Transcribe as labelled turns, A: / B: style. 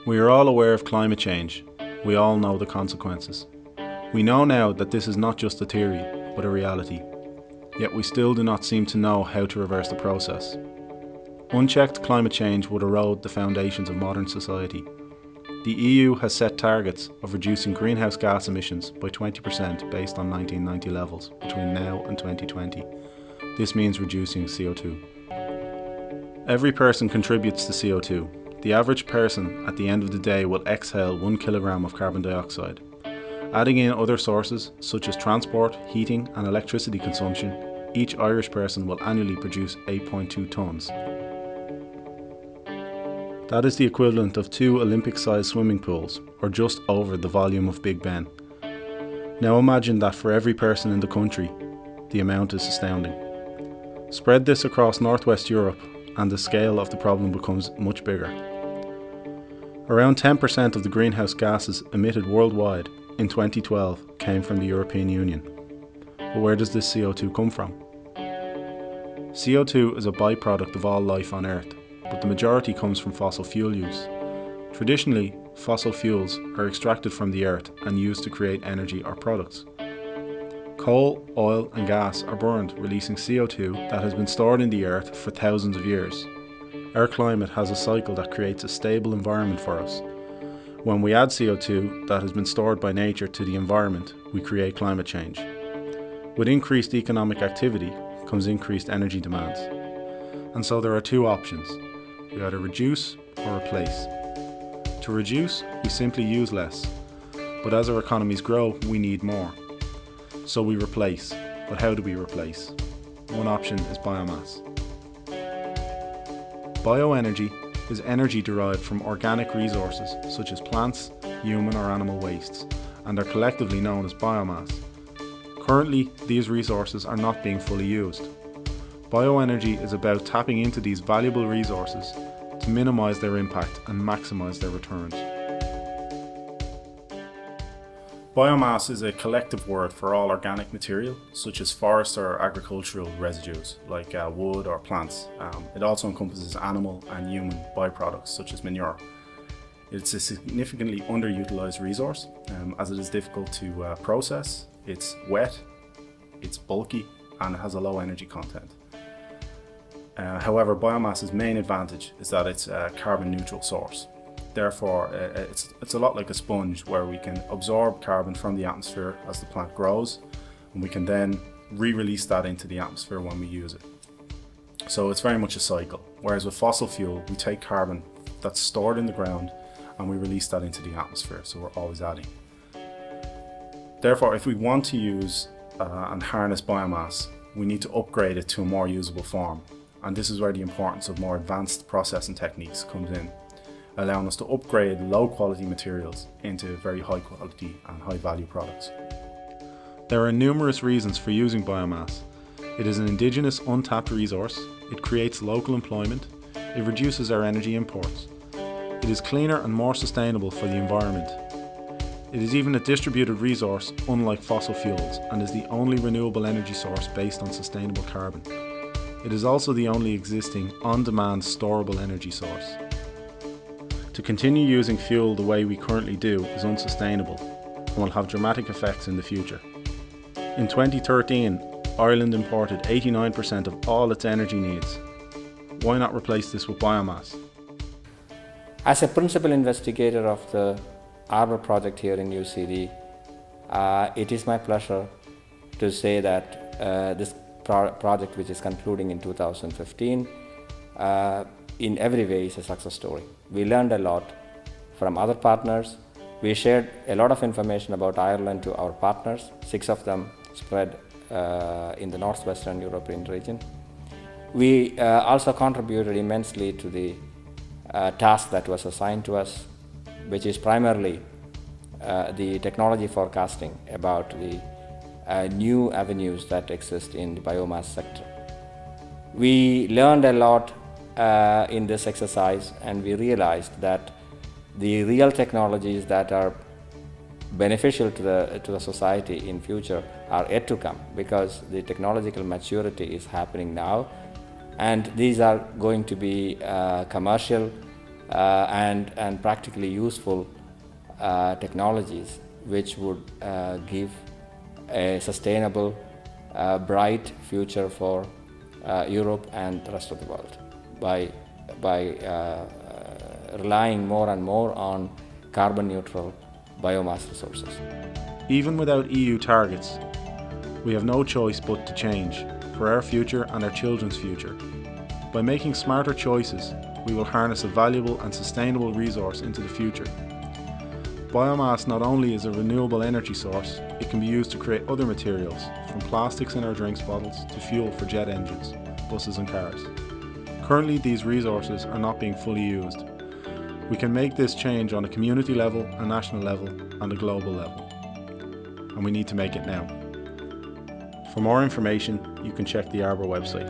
A: We are all aware of climate change. We all know the consequences. We know now that this is not just a theory, but a reality. Yet we still do not seem to know how to reverse the process. Unchecked climate change would erode the foundations of modern society. The EU has set targets of reducing greenhouse gas emissions by 20% based on 1990 levels between now and 2020. This means reducing CO2. Every person contributes to CO2. The average person at the end of the day will exhale 1 kilogram of carbon dioxide. Adding in other sources such as transport, heating and electricity consumption, each Irish person will annually produce 8.2 tonnes. That is the equivalent of 2 Olympic-sized swimming pools, or just over the volume of Big Ben. Now imagine that for every person in the country, the amount is astounding. Spread this across Northwest Europe and the scale of the problem becomes much bigger. Around 10% of the greenhouse gases emitted worldwide in 2012 came from the European Union. But where does this CO2 come from? CO2 is a byproduct of all life on Earth, but the majority comes from fossil fuel use. Traditionally, fossil fuels are extracted from the earth and used to create energy or products. Coal, oil and gas are burned, releasing CO2 that has been stored in the earth for thousands of years. Our climate has a cycle that creates a stable environment for us. When we add CO2 that has been stored by nature to the environment, we create climate change. With increased economic activity comes increased energy demands. And so there are two options. We either reduce or replace. To reduce, we simply use less. But as our economies grow, we need more. So we replace. But how do we replace? One option is biomass. Bioenergy is energy derived from organic resources such as plants, human or animal wastes, and are collectively known as biomass. Currently, these resources are not being fully used. Bioenergy is about tapping into these valuable resources to minimise their impact and maximise their returns. Biomass is a collective word for all organic material, such as forest or agricultural residues, like wood or plants. It also encompasses animal and human byproducts, such as manure. It's a significantly underutilised resource, as it is difficult to process, it's wet, it's bulky, and it has a low energy content. However, biomass's main advantage is that it's a carbon neutral source. Therefore, it's a lot like a sponge where we can absorb carbon from the atmosphere as the plant grows, and we can then re-release that into the atmosphere when we use it. So it's very much a cycle. Whereas with fossil fuel, we take carbon that's stored in the ground and we release that into the atmosphere, so we're always adding. Therefore, if we want to use and harness biomass, we need to upgrade it to a more usable form. And this is where the importance of more advanced processing techniques comes in, allowing us to upgrade low quality materials into very high quality and high value products. There are numerous reasons for using biomass. It is an indigenous untapped resource, it creates local employment, it reduces our energy imports. It is cleaner and more sustainable for the environment. It is even a distributed resource unlike fossil fuels and is the only renewable energy source based on sustainable carbon. It is also the only existing on-demand storable energy source. To continue using fuel the way we currently do is unsustainable and will have dramatic effects in the future. In 2013, Ireland imported 89% of all its energy needs. Why not replace this with biomass?
B: As a principal investigator of the Arbour project here in UCD, it is my pleasure to say that this project, which is concluding in 2015, in every way is a success story. We learned a lot from other partners. We shared a lot of information about Ireland to our partners, 6 of them spread in the northwestern European region. We also contributed immensely to the task that was assigned to us, which is primarily the technology forecasting about the new avenues that exist in the biomass sector. We learned a lot in this exercise, and we realized that the real technologies that are beneficial to the society in future are yet to come, because the technological maturity is happening now, and these are going to be commercial and practically useful technologies which would give a sustainable, bright future for Europe and the rest of the world by relying more and more on carbon neutral biomass resources.
A: Even without EU targets, we have no choice but to change for our future and our children's future. By making smarter choices, we will harness a valuable and sustainable resource into the future. Biomass not only is a renewable energy source, it can be used to create other materials, from plastics in our drinks bottles to fuel for jet engines, buses and cars. Currently, these resources are not being fully used. We can make this change on a community level, a national level and a global level. And we need to make it now. For more information, you can check the Arbor website.